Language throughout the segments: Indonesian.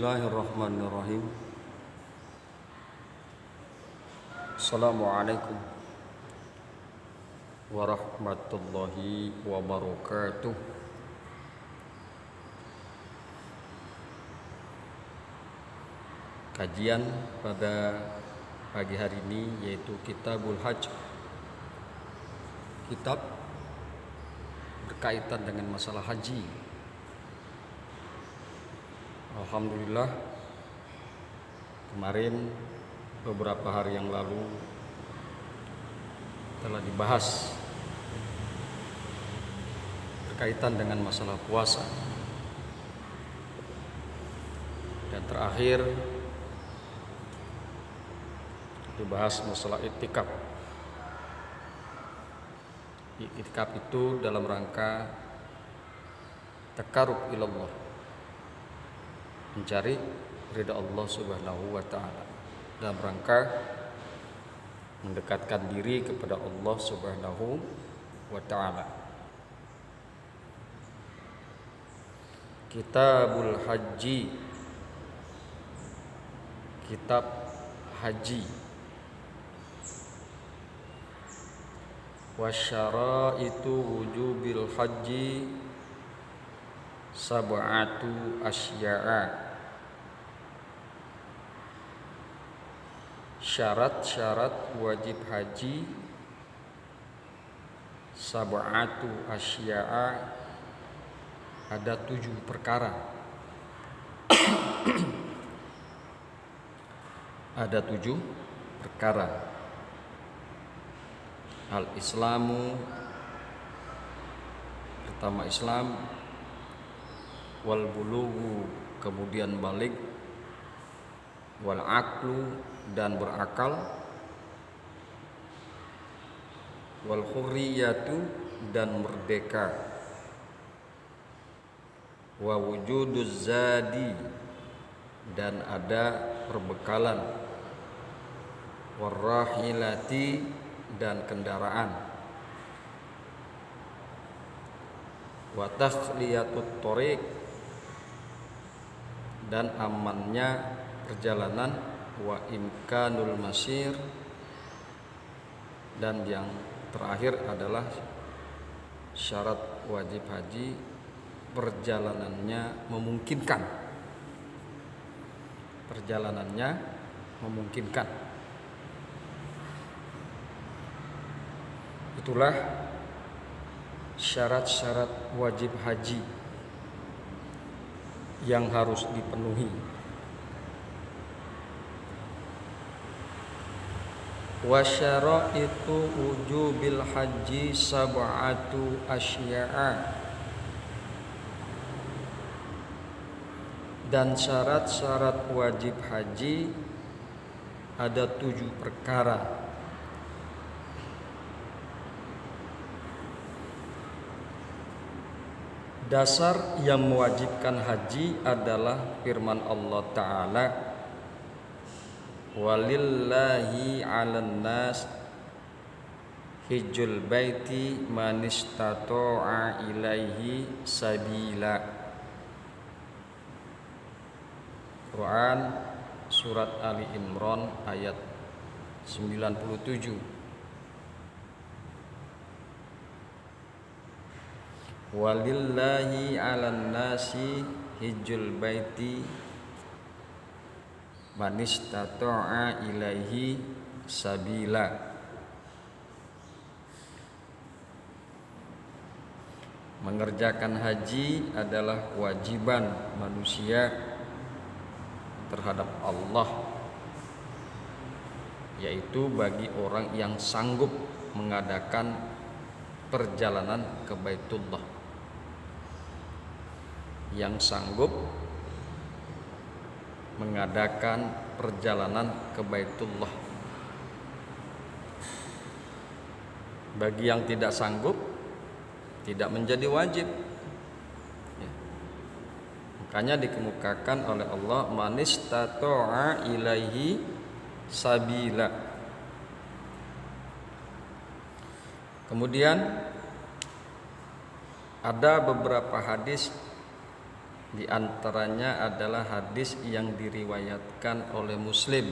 Bismillahirrahmanirrahim. Assalamualaikum warahmatullahi wabarakatuh. Kajian pada pagi hari ini yaitu Kitabul Hajj. Kitab berkaitan dengan masalah haji. Alhamdulillah, kemarin beberapa hari yang lalu telah dibahas berkaitan dengan masalah puasa, dan terakhir dibahas masalah iktikaf. Iktikaf itu dalam rangka takarrub ilallah, mencari ridha Allah Subhanahu wa taala, dalam rangka mendekatkan diri kepada Allah Subhanahu wa taala. Kitabul Haji, kitab haji. Wasyaraitu wujubil haji sab'atu asya'a. Syarat-syarat wajib haji sab'atu asya'a, ada 7 perkara. Ada 7 perkara. Al-Islamu, pertama Islam, wal bulughu, kemudian balik, wal aqlu, dan berakal, wal hurriyatu, dan merdeka, wa wujuduz zadi, dan ada perbekalan, warrahilati, dan kendaraan, wa takhliyatut thoriq, dan amannya perjalanan, wa imkanul masir, dan yang terakhir adalah syarat wajib haji perjalanannya memungkinkan. Perjalanannya memungkinkan. Itulah syarat-syarat wajib haji yang harus dipenuhi. Wa syaraitu wujubil haji sab'atu asya'a, dan syarat-syarat wajib haji ada 7 perkara. Dasar yang mewajibkan haji adalah firman Allah Ta'ala, walillahi 'alan nas hijjul baiti man istata'a ilaihi sabila. Quran surat Ali Imran ayat 97. Walillahi 'alan nasi hijjul baiti man istata'a ilaihi sabila. Mengerjakan haji adalah kewajiban manusia terhadap Allah, yaitu bagi orang yang sanggup mengadakan perjalanan ke Baitullah, yang sanggup mengadakan perjalanan ke Baitullah. Bagi yang tidak sanggup, tidak menjadi wajib. Makanya dikemukakan oleh Allah, man istata'a ilaihi sabila. Kemudian ada beberapa hadis Di antaranya adalah hadis yang diriwayatkan oleh Muslim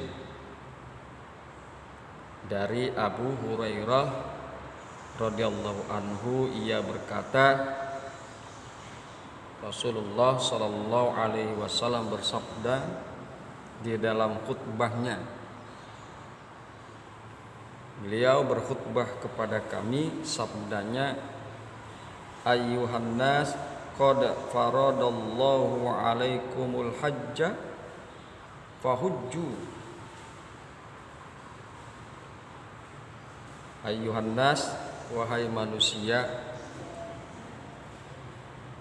dari Abu Hurairah radhiyallahu anhu, ia berkata, Rasulullah sallallahu alaihi wasallam bersabda di dalam khutbahnya. Beliau berkhutbah kepada kami, sabdanya, ayyuhan nas qad faradallahu alaikumul hajja fahujju. Ayyuhan nas, wahai manusia,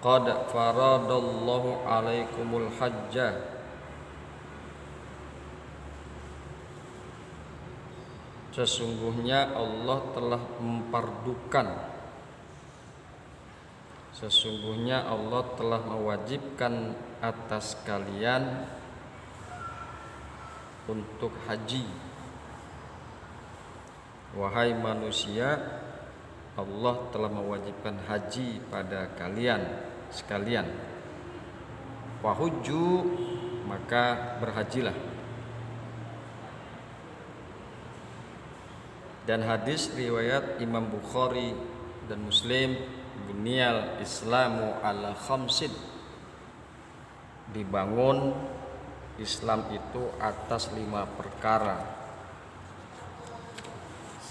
qad faradallahu alaikumul hajja, sesungguhnya Allah telah memfardukan, sesungguhnya Allah telah mewajibkan atas kalian untuk haji. Wahai manusia, Allah telah mewajibkan haji pada kalian sekalian. Wahujju, maka berhajilah. Dan hadis riwayat Imam Bukhari dan Muslim, buniyal Islamu ala khamsin, dibangun Islam itu atas 5 perkara.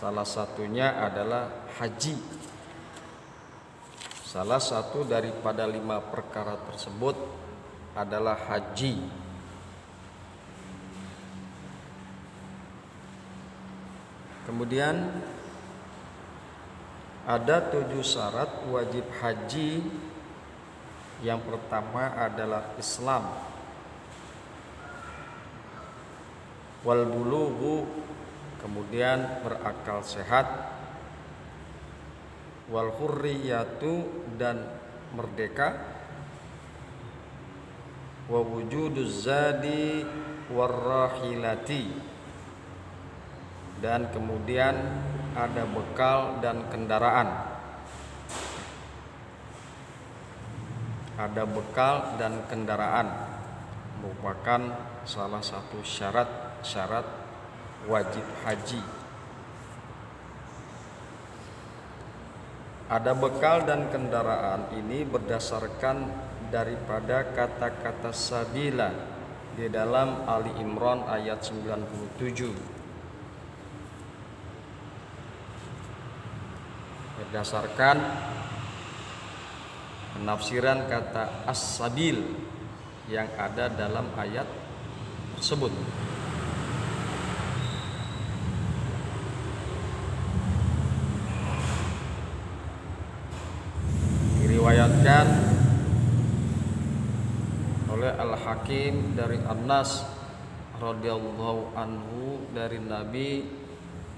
Salah satunya adalah haji. Salah satu daripada 5 perkara tersebut adalah haji. Kemudian ada 7 syarat wajib haji. Yang pertama adalah Islam, wal bulughu, kemudian berakal sehat, wal hurriyatu, dan merdeka, wa wujuduz zadi warrahilati, dan kemudian ada bekal dan kendaraan. Ada bekal dan kendaraan merupakan salah satu syarat wajib haji. Ada bekal dan kendaraan ini berdasarkan daripada kata-kata sabila di dalam Ali Imran ayat 97. Berdasarkan penafsiran kata as-sabil yang ada dalam ayat tersebut. Diriwayatkan oleh Al-Hakim dari Anas radhiyallahu anhu dari Nabi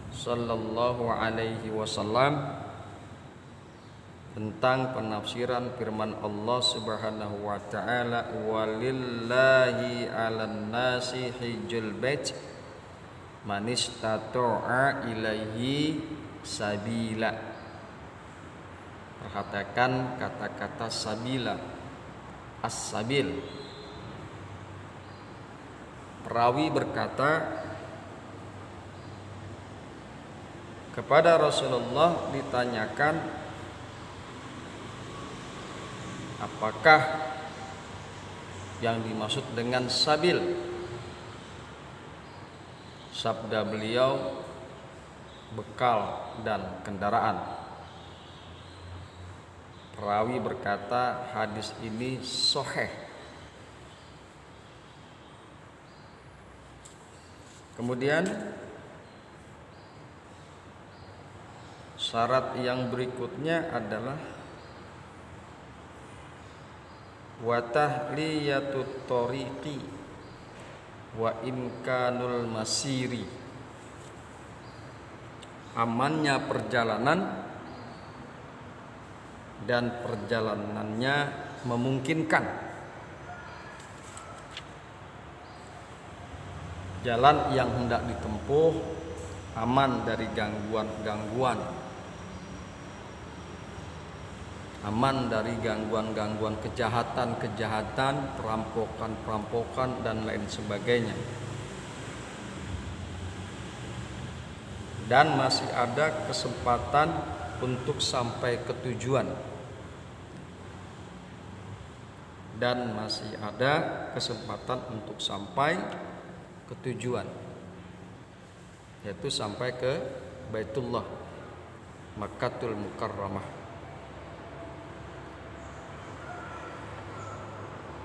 sallallahu alaihi wasallam tentang penafsiran firman Allah Subhanahu wa taala, walillahi 'alan nasi hijjul bait man istata'a ilaihi sabila. Perhatikan kata-kata sabila, as-sabil. Perawi berkata, kepada Rasulullah ditanyakan, apakah yang dimaksud dengan sabil? Sabda beliau, bekal dan kendaraan. Perawi berkata, hadis ini sahih. Kemudian syarat yang berikutnya adalah wa tahliyatut tariqi wa imkanul masiri, amannya perjalanan dan perjalanannya memungkinkan. Jalan yang hendak ditempuh aman dari gangguan-gangguan. aman dari gangguan-gangguan kejahatan-kejahatan, perampokan-perampokan dan lain sebagainya. Dan masih ada kesempatan untuk sampai ke tujuan. Dan masih ada kesempatan untuk sampai ke tujuan, yaitu sampai ke Baitullah, Makkatul Mukarramah.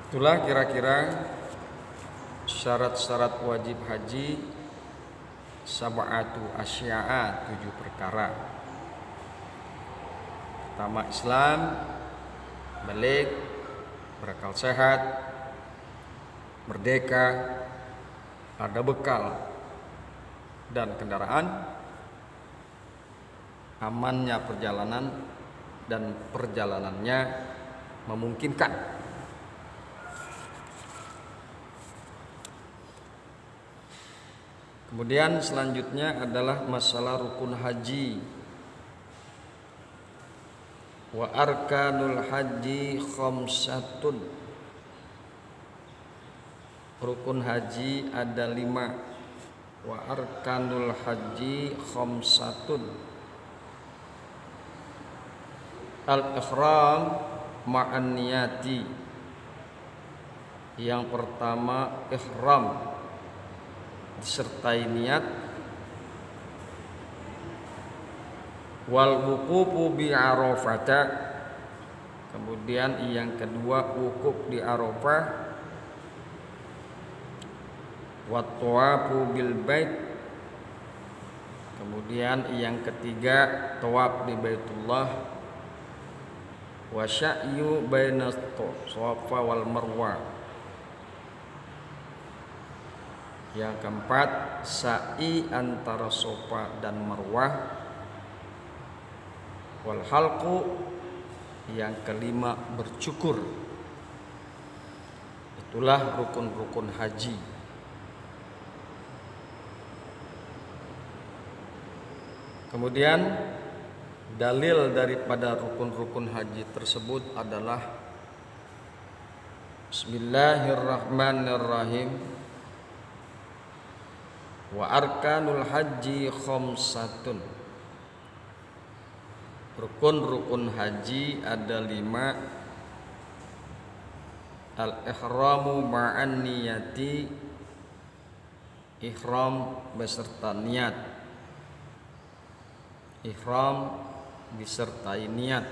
Itulah kira-kira syarat-syarat wajib haji sab'atu asya'a, 7 perkara. Pertama, Islam, balik, berakal sehat, merdeka, ada bekal dan kendaraan, amannya perjalanan dan perjalanannya memungkinkan. Kemudian selanjutnya adalah masalah rukun haji. Wa arkanul haji khamsatun. Rukun haji ada 5. Wa arkanul haji khamsatun. Al-ihram ma'an niyati. Yang pertama, ihram disertai niat. Wal wuqufu bi Arafah. Kemudian yang kedua, wukuf di Arafah. Wa tawafu bil bait. Kemudian yang ketiga, tawaf di Baitullah. Wa sya'yu bainas Safa wal Marwah. Yang keempat, sa'i antara Safa dan Marwah. Wal halqu. Yang kelima, bercukur. Itulah rukun-rukun haji. Kemudian dalil daripada rukun-rukun haji tersebut adalah Bismillahirrahmanirrahim. Wa arkanul haji khamsatun. Rukun-rukun haji ada 5. Al-ihramu ma'an niyati. Ihram beserta niat. Ihram disertai niat.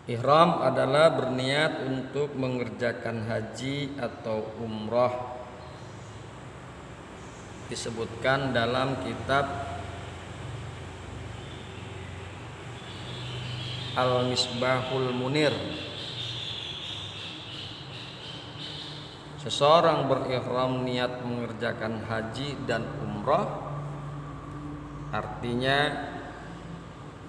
Ihram adalah berniat untuk mengerjakan haji atau umrah. Disebutkan dalam kitab Al-Misbahul Munir. Seseorang berihram niat mengerjakan haji dan umrah, artinya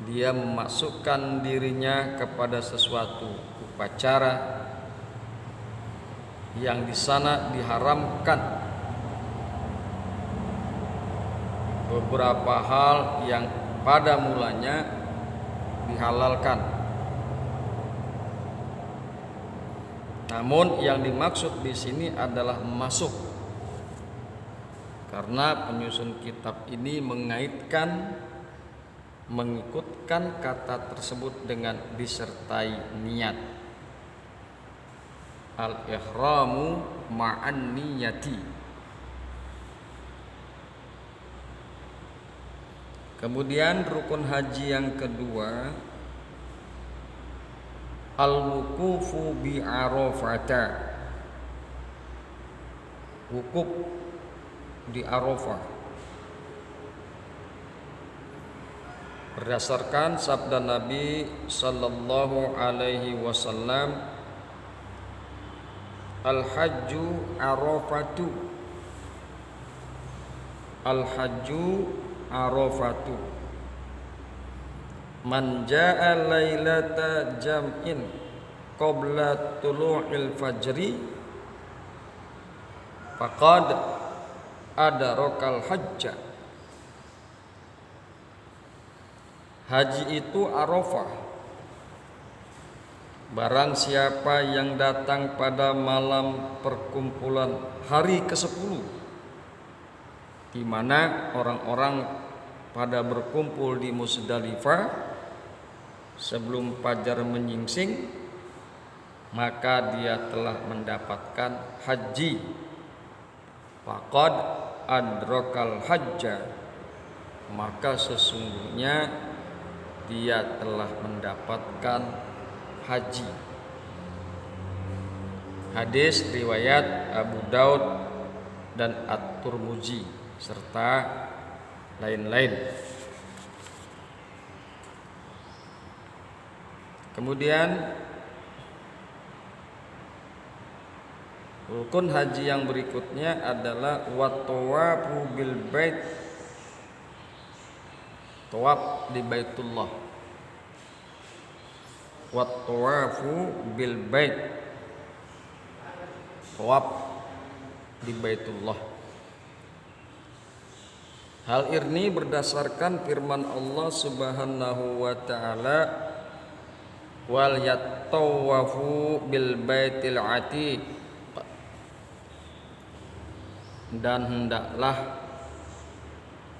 dia memasukkan dirinya kepada sesuatu upacara yang di sana diharamkan beberapa hal yang pada mulanya dihalalkan. Namun yang dimaksud di sini adalah masuk, karena penyusun kitab ini mengikutkan kata tersebut dengan disertai niat. Al-ihramu ma'an niyati. Kemudian rukun haji yang kedua, al-wuqufu bi Arafah. Wukuf di Arafah. Berdasarkan sabda Nabi sallallahu alaihi wasallam, al-hajju arafatu. Al-hajju arafatu. Man jaa lailata jam'in qabla tulu'il fajri faqad adarakal hajja. Haji itu Arafah. Barang siapa yang datang pada malam perkumpulan hari ke-10, di mana orang-orang pada berkumpul di Musdalifah sebelum fajar menyingsing, maka dia telah mendapatkan haji. Faqad adrakal hajja, maka sesungguhnya dia telah mendapatkan haji. Hadis riwayat Abu Daud dan At-Tirmidzi serta lain-lain. Kemudian rukun haji yang berikutnya adalah wat-tawafu bil bait, tawaf di Baitullah. Wat-tawafu bil bait, tawaf di Baitullah. Hal ini berdasarkan firman Allah Subhanahu wa taala, wal yattawafu bil baitil atiq, dan hendaklah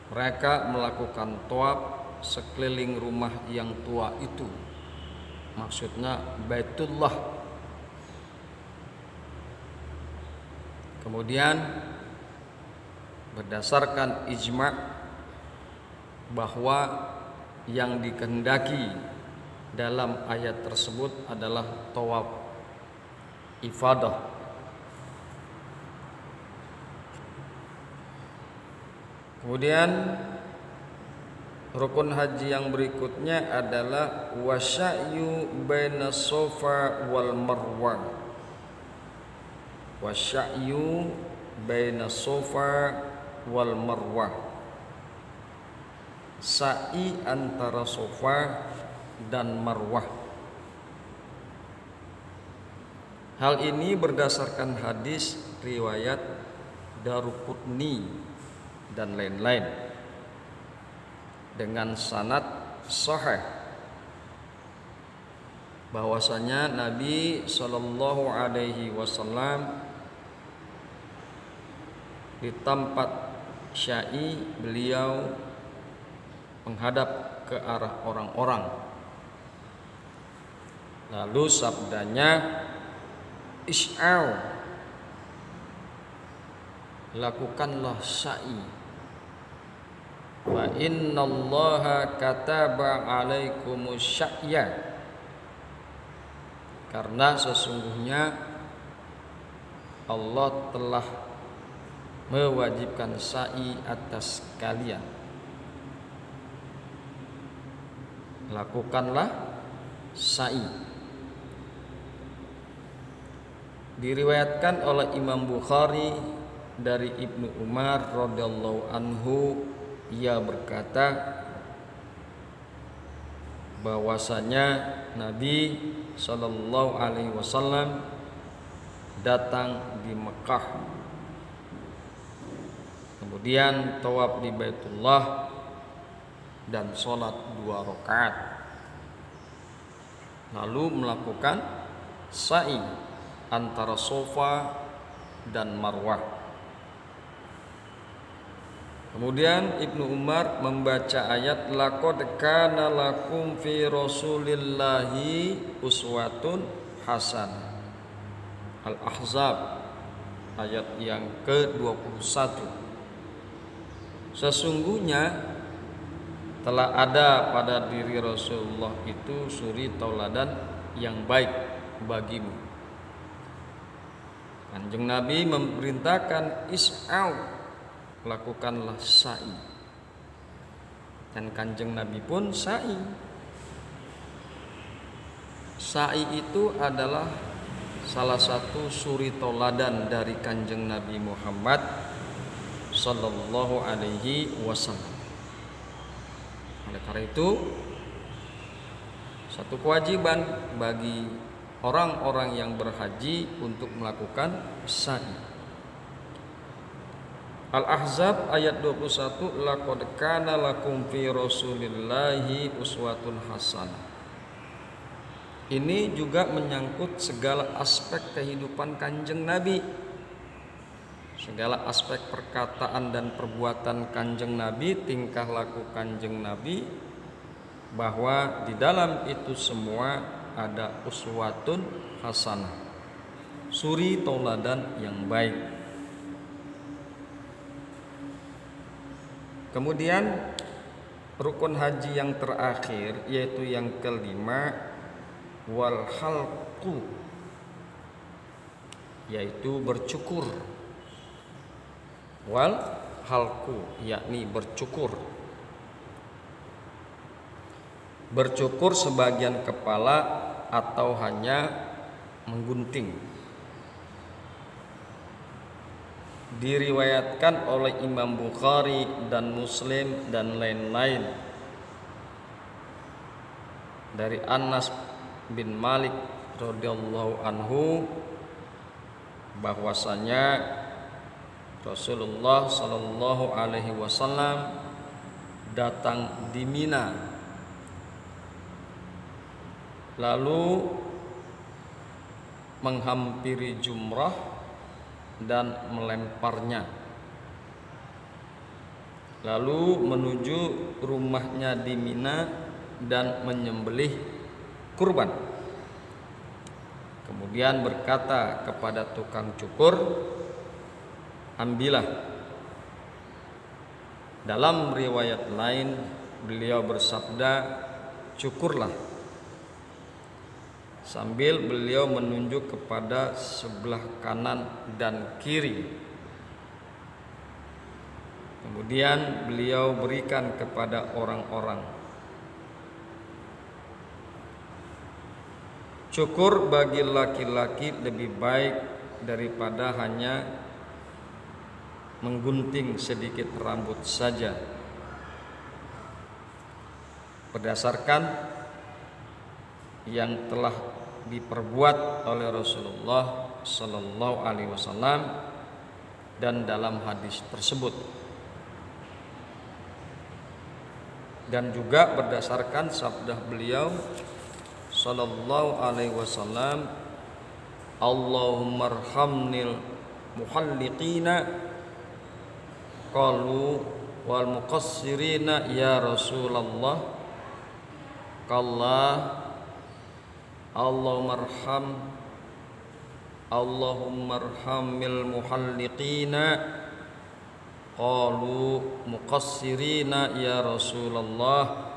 mereka melakukan tawaf sekeliling rumah yang tua itu, maksudnya Baitullah. Kemudian berdasarkan ijma' bahwa yang dikehendaki dalam ayat tersebut adalah tawaf ifadah. Kemudian rukun haji yang berikutnya adalah wasa'yu baina Safa wal Marwah. Wasa'yu baina Safa wal Marwah, sa'i antara Safa dan Marwah. Hal ini berdasarkan hadis riwayat Daruqutni dan lain-lain dengan sanad sahih bahwasanya Nabi Shallallahu Alaihi Wasallam di tempat Sya'i beliau menghadap ke arah orang-orang, lalu sabdanya, is'au, lakukanlah sa'i, fa innallaha kataba alaikumus sya'ya, karena sesungguhnya Allah telah mewajibkan sa'i atas kalian. Lakukanlah sa'i. Diriwayatkan oleh Imam Bukhari dari Ibnu Umar radhiyallahu anhu, ia berkata bahwasanya Nabi sallallahu alaihi wasallam datang di Mekah, kemudian tawaf di Baitullah dan sholat 2 rakaat, lalu melakukan sa'i antara Safa dan Marwah. Kemudian Ibnu Umar membaca ayat laqad kana lakum fi Rasulillahi uswatun hasanah, Al-Ahzab ayat yang ke-21. Sesungguhnya telah ada pada diri Rasulullah itu suri tauladan yang baik bagimu. Kanjeng Nabi memerintahkan is'au, lakukanlah sa'i, dan kanjeng Nabi pun sa'i. Sa'i itu adalah salah satu suri tauladan dari kanjeng Nabi Muhammad sallallahu alaihi wasallam. Oleh karena itu, satu kewajiban bagi orang-orang yang berhaji untuk melakukan sa'i. Al-Ahzab ayat 21, laqad kana lakum fi Rasulillahi uswatun hasanah. Ini juga menyangkut segala aspek kehidupan Kanjeng Nabi. Segala aspek perkataan dan perbuatan Kanjeng Nabi, tingkah laku Kanjeng Nabi, bahwa di dalam itu semua ada uswatun hasanah, suri tauladan yang baik. Kemudian rukun haji yang terakhir, yaitu yang kelima, wal halqu, yaitu bercukur. Wal halqu, yakni bercukur. Bercukur sebagian kepala atau hanya menggunting. Diriwayatkan oleh Imam Bukhari dan Muslim dan lain-lain dari Anas bin Malik radhiyallahu anhu bahwasanya Rasulullah sallallahu alaihi wasallam datang di Mina, lalu menghampiri jumrah dan melemparnya, lalu menuju rumahnya di Mina dan menyembelih kurban. Kemudian berkata kepada tukang cukur, ambillah. Dalam riwayat lain beliau bersabda, cukurlah, sambil beliau menunjuk kepada sebelah kanan dan kiri. Kemudian beliau berikan kepada orang-orang. Cukur bagi laki-laki lebih baik daripada hanya menggunting sedikit rambut saja. Berdasarkan yang telah diperbuat oleh Rasulullah sallallahu alaihi wasallam dan dalam hadis tersebut, dan juga berdasarkan sabda beliau sallallahu alaihi wasallam, Allahumma arhamnil muhalliqina, qalu wal muqassirina ya Rasulullah, qalla Allahumma arhamil muhalliqina, qalu muqassirina ya Rasulullah,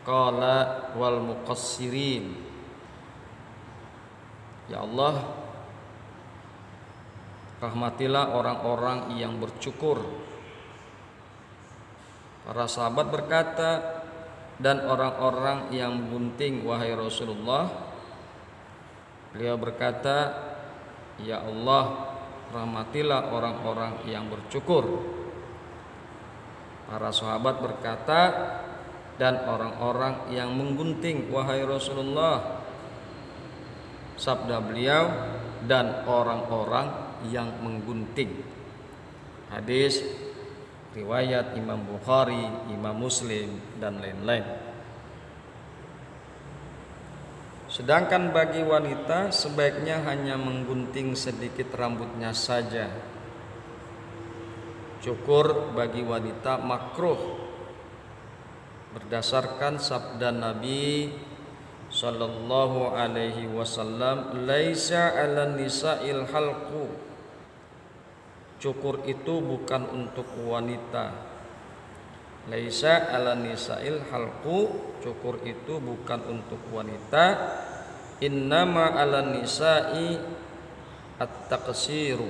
qala wal muqassirin. Ya Allah, rahmatilah orang-orang yang bercukur. Para sahabat berkata, dan orang-orang yang menggunting wahai Rasulullah. Beliau berkata, ya Allah, rahmatilah orang-orang yang bercukur. Para sahabat berkata, dan orang-orang yang menggunting wahai Rasulullah. Sabda beliau, dan orang-orang yang menggunting. Hadis riwayat Imam Bukhari, Imam Muslim dan lain-lain. Sedangkan bagi wanita sebaiknya hanya menggunting sedikit rambutnya saja. Cukur bagi wanita makruh berdasarkan sabda Nabi sallallahu alaihi wasallam, laisa 'alan nisa'il halqu. Cukur itu bukan untuk wanita. Laisa 'alan nisa'il halqu, cukur itu bukan untuk wanita. Innama 'alan nisa'i at-taqsiru.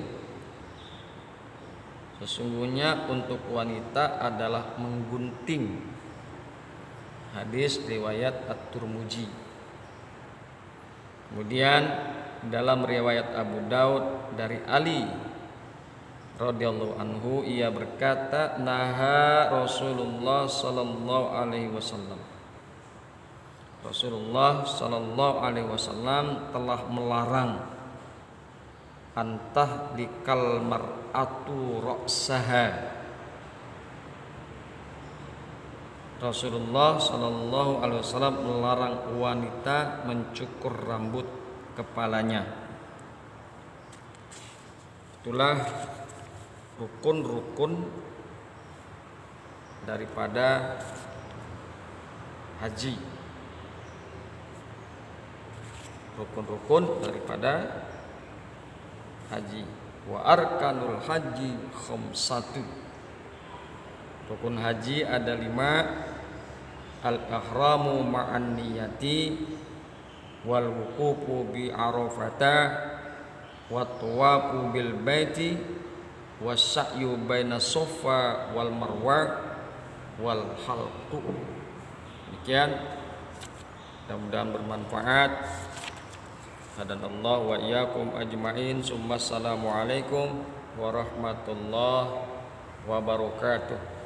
Sesungguhnya untuk wanita adalah menggunting. Hadis riwayat At-Tirmidzi. Kemudian dalam riwayat Abu Daud dari Ali radhiyallahu anhu, ia berkata, naha Rasulullah sallallahu alaihi wasallam. Rasulullah sallallahu alaihi wasallam telah melarang antah likal mar'atu ra'saha. Rasulullah Shallallahu Alaihi Wasallam melarang wanita mencukur rambut kepalanya. Itulah rukun-rukun daripada haji. Rukun-rukun daripada haji. Wa arkanul haji khamsatu. Rukun haji ada 5. Al-ihramu ma'an niyati wal wuqufu bi arafata wa tawafu bil baiti wassa'yu baina safa wal marwa wal halqu. Demikian, mudah-mudahan bermanfaat. Hadanallahu wa iyyakum ajmain. Assalamualaikum warahmatullahi wabarakatuh.